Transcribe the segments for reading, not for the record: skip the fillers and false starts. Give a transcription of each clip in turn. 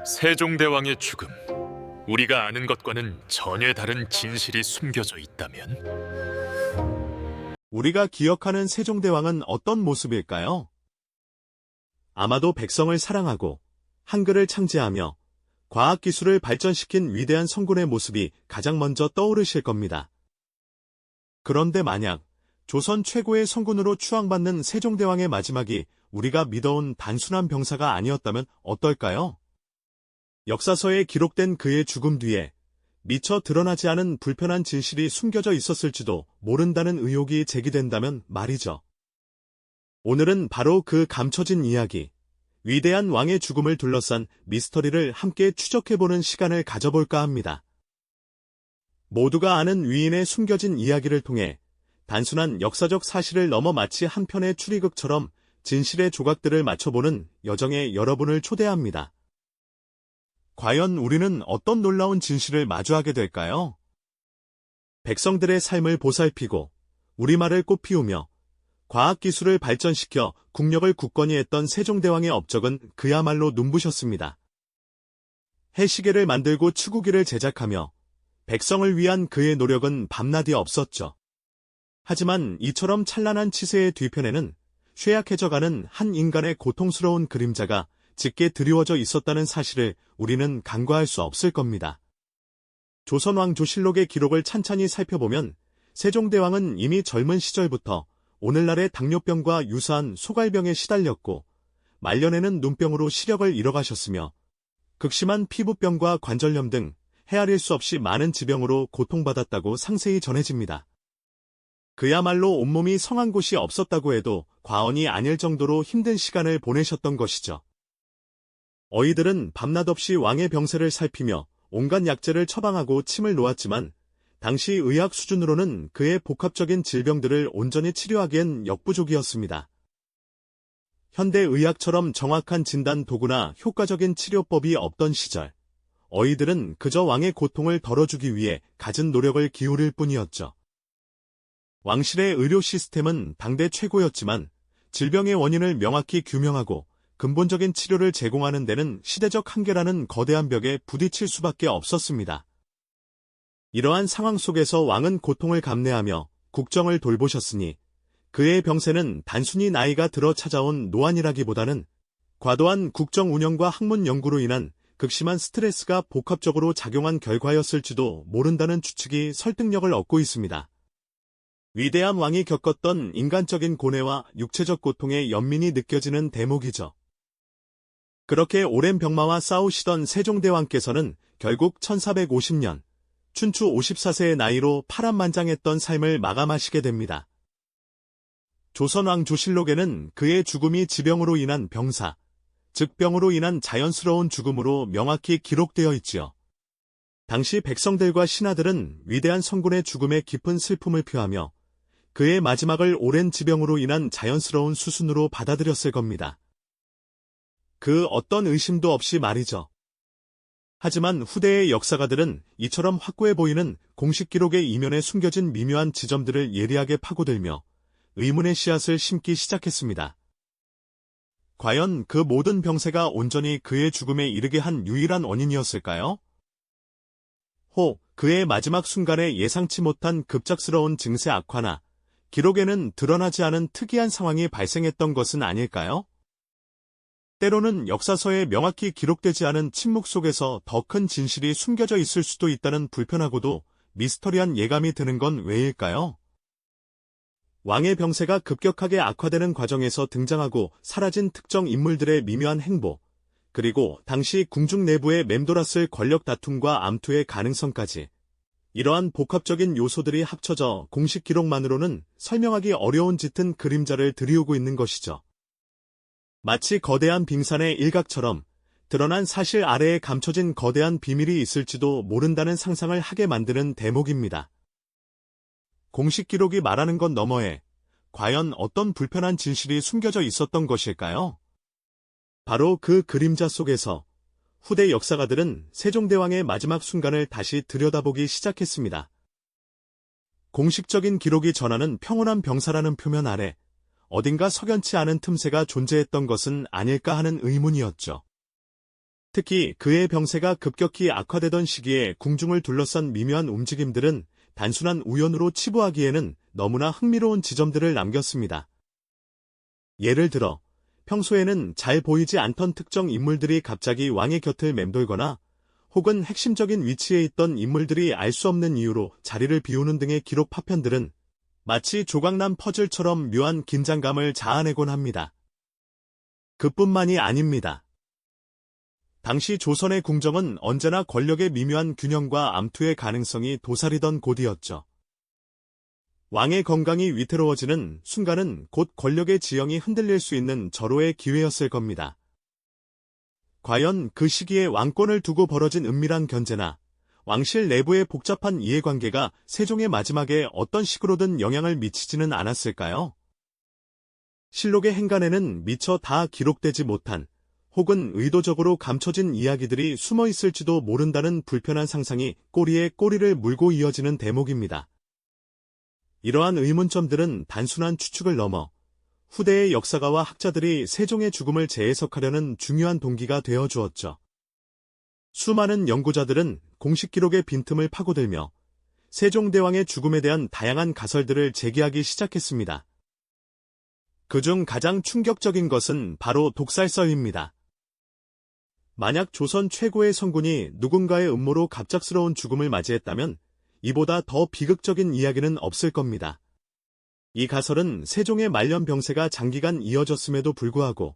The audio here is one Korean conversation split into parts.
세종대왕의 죽음, 우리가 아는 것과는 전혀 다른 진실이 숨겨져 있다면? 우리가 기억하는 세종대왕은 어떤 모습일까요? 아마도 백성을 사랑하고 한글을 창제하며 과학기술을 발전시킨 위대한 성군의 모습이 가장 먼저 떠오르실 겁니다. 그런데 만약 조선 최고의 성군으로 추앙받는 세종대왕의 마지막이 우리가 믿어온 단순한 병사가 아니었다면 어떨까요? 역사서에 기록된 그의 죽음 뒤에 미처 드러나지 않은 불편한 진실이 숨겨져 있었을지도 모른다는 의혹이 제기된다면 말이죠. 오늘은 바로 그 감춰진 이야기, 위대한 왕의 죽음을 둘러싼 미스터리를 함께 추적해보는 시간을 가져볼까 합니다. 모두가 아는 위인의 숨겨진 이야기를 통해 단순한 역사적 사실을 넘어 마치 한 편의 추리극처럼 진실의 조각들을 맞춰보는 여정에 여러분을 초대합니다. 과연 우리는 어떤 놀라운 진실을 마주하게 될까요? 백성들의 삶을 보살피고 우리말을 꽃피우며 과학기술을 발전시켜 국력을 굳건히 했던 세종대왕의 업적은 그야말로 눈부셨습니다. 해시계를 만들고 치구기를 제작하며 백성을 위한 그의 노력은 밤낮이 없었죠. 하지만 이처럼 찬란한 치세의 뒤편에는 쇠약해져가는 한 인간의 고통스러운 그림자가 짙게 드리워져 있었다는 사실을 우리는 간과할 수 없을 겁니다. 조선왕조실록의 기록을 찬찬히 살펴보면 세종대왕은 이미 젊은 시절부터 오늘날의 당뇨병과 유사한 소갈병에 시달렸고 말년에는 눈병으로 시력을 잃어가셨으며 극심한 피부병과 관절염 등 헤아릴 수 없이 많은 지병으로 고통받았다고 상세히 전해집니다. 그야말로 온몸이 성한 곳이 없었다고 해도 과언이 아닐 정도로 힘든 시간을 보내셨던 것이죠. 어이들은 밤낮 없이 왕의 병세를 살피며 온갖 약재를 처방하고 침을 놓았지만 당시 의학 수준으로는 그의 복합적인 질병들을 온전히 치료하기엔 역부족이었습니다. 현대 의학처럼 정확한 진단 도구나 효과적인 치료법이 없던 시절, 어이들은 그저 왕의 고통을 덜어주기 위해 갖은 노력을 기울일 뿐이었죠. 왕실의 의료 시스템은 당대 최고였지만 질병의 원인을 명확히 규명하고 근본적인 치료를 제공하는 데는 시대적 한계라는 거대한 벽에 부딪힐 수밖에 없었습니다. 이러한 상황 속에서 왕은 고통을 감내하며 국정을 돌보셨으니 그의 병세는 단순히 나이가 들어 찾아온 노안이라기보다는 과도한 국정 운영과 학문 연구로 인한 극심한 스트레스가 복합적으로 작용한 결과였을지도 모른다는 추측이 설득력을 얻고 있습니다. 위대한 왕이 겪었던 인간적인 고뇌와 육체적 고통의 연민이 느껴지는 대목이죠. 그렇게 오랜 병마와 싸우시던 세종대왕께서는 결국 1450년 춘추 54세의 나이로 파란만장했던 삶을 마감하시게 됩니다. 조선왕조실록에는 그의 죽음이 지병으로 인한 병사, 즉 병으로 인한 자연스러운 죽음으로 명확히 기록되어 있지요. 당시 백성들과 신하들은 위대한 성군의 죽음에 깊은 슬픔을 표하며 그의 마지막을 오랜 지병으로 인한 자연스러운 수순으로 받아들였을 겁니다. 그 어떤 의심도 없이 말이죠. 하지만 후대의 역사가들은 이처럼 확고해 보이는 공식 기록의 이면에 숨겨진 미묘한 지점들을 예리하게 파고들며 의문의 씨앗을 심기 시작했습니다. 과연 그 모든 병세가 온전히 그의 죽음에 이르게 한 유일한 원인이었을까요? 그의 마지막 순간에 예상치 못한 급작스러운 증세 악화나 기록에는 드러나지 않은 특이한 상황이 발생했던 것은 아닐까요? 때로는 역사서에 명확히 기록되지 않은 침묵 속에서 더 큰 진실이 숨겨져 있을 수도 있다는 불편하고도 미스터리한 예감이 드는 건 왜일까요? 왕의 병세가 급격하게 악화되는 과정에서 등장하고 사라진 특정 인물들의 미묘한 행보, 그리고 당시 궁중 내부에 맴돌았을 권력 다툼과 암투의 가능성까지, 이러한 복합적인 요소들이 합쳐져 공식 기록만으로는 설명하기 어려운 짙은 그림자를 드리우고 있는 것이죠. 마치 거대한 빙산의 일각처럼 드러난 사실 아래에 감춰진 거대한 비밀이 있을지도 모른다는 상상을 하게 만드는 대목입니다. 공식 기록이 말하는 것 너머에 과연 어떤 불편한 진실이 숨겨져 있었던 것일까요? 바로 그 그림자 속에서 후대 역사가들은 세종대왕의 마지막 순간을 다시 들여다보기 시작했습니다. 공식적인 기록이 전하는 평온한 병사라는 표면 아래 어딘가 석연치 않은 틈새가 존재했던 것은 아닐까 하는 의문이었죠. 특히 그의 병세가 급격히 악화되던 시기에 궁중을 둘러싼 미묘한 움직임들은 단순한 우연으로 치부하기에는 너무나 흥미로운 지점들을 남겼습니다. 예를 들어 평소에는 잘 보이지 않던 특정 인물들이 갑자기 왕의 곁을 맴돌거나 혹은 핵심적인 위치에 있던 인물들이 알 수 없는 이유로 자리를 비우는 등의 기록 파편들은 마치 조각난 퍼즐처럼 묘한 긴장감을 자아내곤 합니다. 그뿐만이 아닙니다. 당시 조선의 궁정은 언제나 권력의 미묘한 균형과 암투의 가능성이 도사리던 곳이었죠. 왕의 건강이 위태로워지는 순간은 곧 권력의 지형이 흔들릴 수 있는 절호의 기회였을 겁니다. 과연 그 시기에 왕권을 두고 벌어진 은밀한 견제나 왕실 내부의 복잡한 이해관계가 세종의 마지막에 어떤 식으로든 영향을 미치지는 않았을까요? 실록의 행간에는 미처 다 기록되지 못한 혹은 의도적으로 감춰진 이야기들이 숨어 있을지도 모른다는 불편한 상상이 꼬리에 꼬리를 물고 이어지는 대목입니다. 이러한 의문점들은 단순한 추측을 넘어 후대의 역사가와 학자들이 세종의 죽음을 재해석하려는 중요한 동기가 되어 주었죠. 수많은 연구자들은 공식 기록의 빈틈을 파고들며 세종대왕의 죽음에 대한 다양한 가설들을 제기하기 시작했습니다. 그중 가장 충격적인 것은 바로 독살설입니다. 만약 조선 최고의 성군이 누군가의 음모로 갑작스러운 죽음을 맞이했다면 이보다 더 비극적인 이야기는 없을 겁니다. 이 가설은 세종의 말년 병세가 장기간 이어졌음에도 불구하고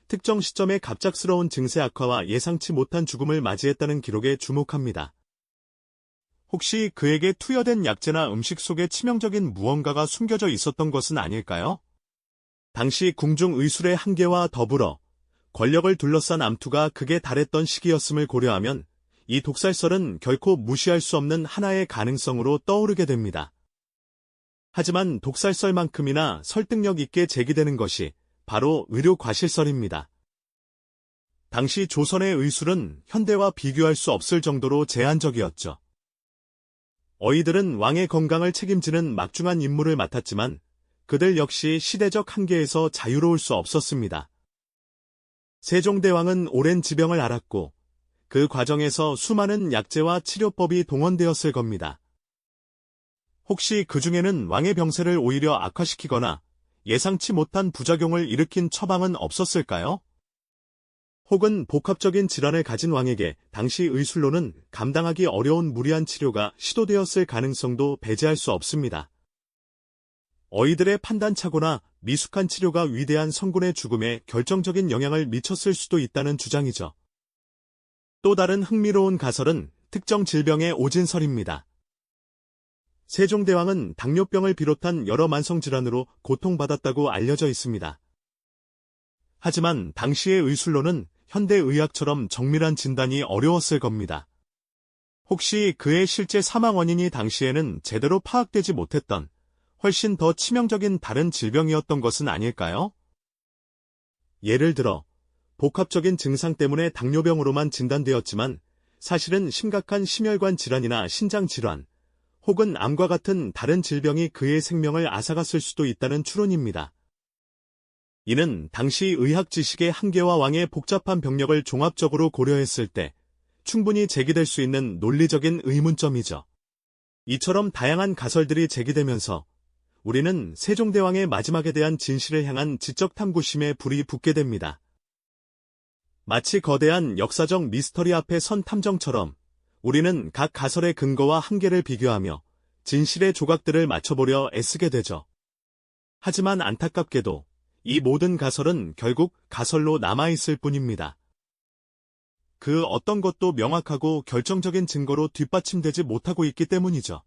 특정 시점의 갑작스러운 증세 악화와 예상치 못한 죽음을 맞이했다는 기록에 주목합니다. 혹시 그에게 투여된 약재나 음식 속에 치명적인 무언가가 숨겨져 있었던 것은 아닐까요? 당시 궁중 의술의 한계와 더불어 권력을 둘러싼 암투가 극에 달했던 시기였음을 고려하면 이 독살설은 결코 무시할 수 없는 하나의 가능성으로 떠오르게 됩니다. 하지만 독살설만큼이나 설득력 있게 제기되는 것이 바로 의료과실설입니다. 당시 조선의 의술은 현대와 비교할 수 없을 정도로 제한적이었죠. 어이들은 왕의 건강을 책임지는 막중한 임무를 맡았지만 그들 역시 시대적 한계에서 자유로울 수 없었습니다. 세종대왕은 오랜 지병을 앓았고 그 과정에서 수많은 약재와 치료법이 동원되었을 겁니다. 혹시 그 중에는 왕의 병세를 오히려 악화시키거나 예상치 못한 부작용을 일으킨 처방은 없었을까요? 혹은 복합적인 질환을 가진 왕에게 당시 의술로는 감당하기 어려운 무리한 치료가 시도되었을 가능성도 배제할 수 없습니다. 어이들의 판단착오나 미숙한 치료가 위대한 성군의 죽음에 결정적인 영향을 미쳤을 수도 있다는 주장이죠. 또 다른 흥미로운 가설은 특정 질병의 오진설입니다. 세종대왕은 당뇨병을 비롯한 여러 만성질환으로 고통받았다고 알려져 있습니다. 하지만 당시의 의술로는 현대의학처럼 정밀한 진단이 어려웠을 겁니다. 혹시 그의 실제 사망 원인이 당시에는 제대로 파악되지 못했던 훨씬 더 치명적인 다른 질병이었던 것은 아닐까요? 예를 들어 복합적인 증상 때문에 당뇨병으로만 진단되었지만 사실은 심각한 심혈관 질환이나 신장 질환 혹은 암과 같은 다른 질병이 그의 생명을 앗아갔을 수도 있다는 추론입니다. 이는 당시 의학 지식의 한계와 왕의 복잡한 병력을 종합적으로 고려했을 때 충분히 제기될 수 있는 논리적인 의문점이죠. 이처럼 다양한 가설들이 제기되면서 우리는 세종대왕의 마지막에 대한 진실을 향한 지적 탐구심에 불이 붙게 됩니다. 마치 거대한 역사적 미스터리 앞에 선 탐정처럼 우리는 각 가설의 근거와 한계를 비교하며 진실의 조각들을 맞춰보려 애쓰게 되죠. 하지만 안타깝게도 이 모든 가설은 결국 가설로 남아있을 뿐입니다. 그 어떤 것도 명확하고 결정적인 증거로 뒷받침되지 못하고 있기 때문이죠.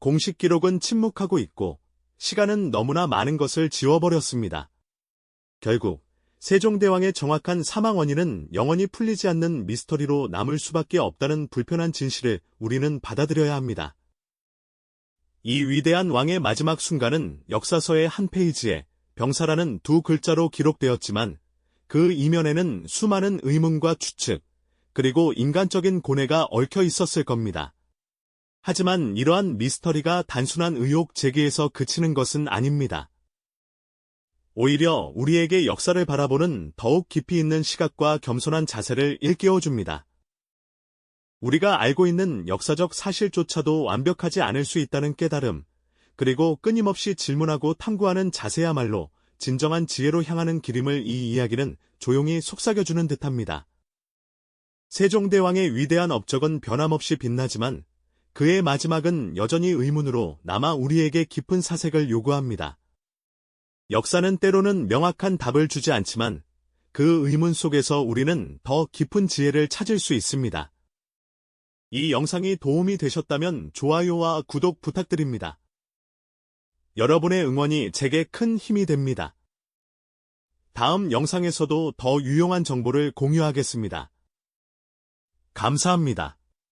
공식 기록은 침묵하고 있고 시간은 너무나 많은 것을 지워버렸습니다. 결국 세종대왕의 정확한 사망 원인은 영원히 풀리지 않는 미스터리로 남을 수밖에 없다는 불편한 진실을 우리는 받아들여야 합니다. 이 위대한 왕의 마지막 순간은 역사서의 한 페이지에 병사라는 두 글자로 기록되었지만 그 이면에는 수많은 의문과 추측, 그리고 인간적인 고뇌가 얽혀 있었을 겁니다. 하지만 이러한 미스터리가 단순한 의혹 제기에서 그치는 것은 아닙니다. 오히려 우리에게 역사를 바라보는 더욱 깊이 있는 시각과 겸손한 자세를 일깨워줍니다. 우리가 알고 있는 역사적 사실조차도 완벽하지 않을 수 있다는 깨달음, 그리고 끊임없이 질문하고 탐구하는 자세야말로 진정한 지혜로 향하는 길임을 이 이야기는 조용히 속삭여주는 듯합니다. 세종대왕의 위대한 업적은 변함없이 빛나지만 그의 마지막은 여전히 의문으로 남아 우리에게 깊은 사색을 요구합니다. 역사는 때로는 명확한 답을 주지 않지만 그 의문 속에서 우리는 더 깊은 지혜를 찾을 수 있습니다. 이 영상이 도움이 되셨다면 좋아요와 구독 부탁드립니다. 여러분의 응원이 제게 큰 힘이 됩니다. 다음 영상에서도 더 유용한 정보를 공유하겠습니다. 감사합니다.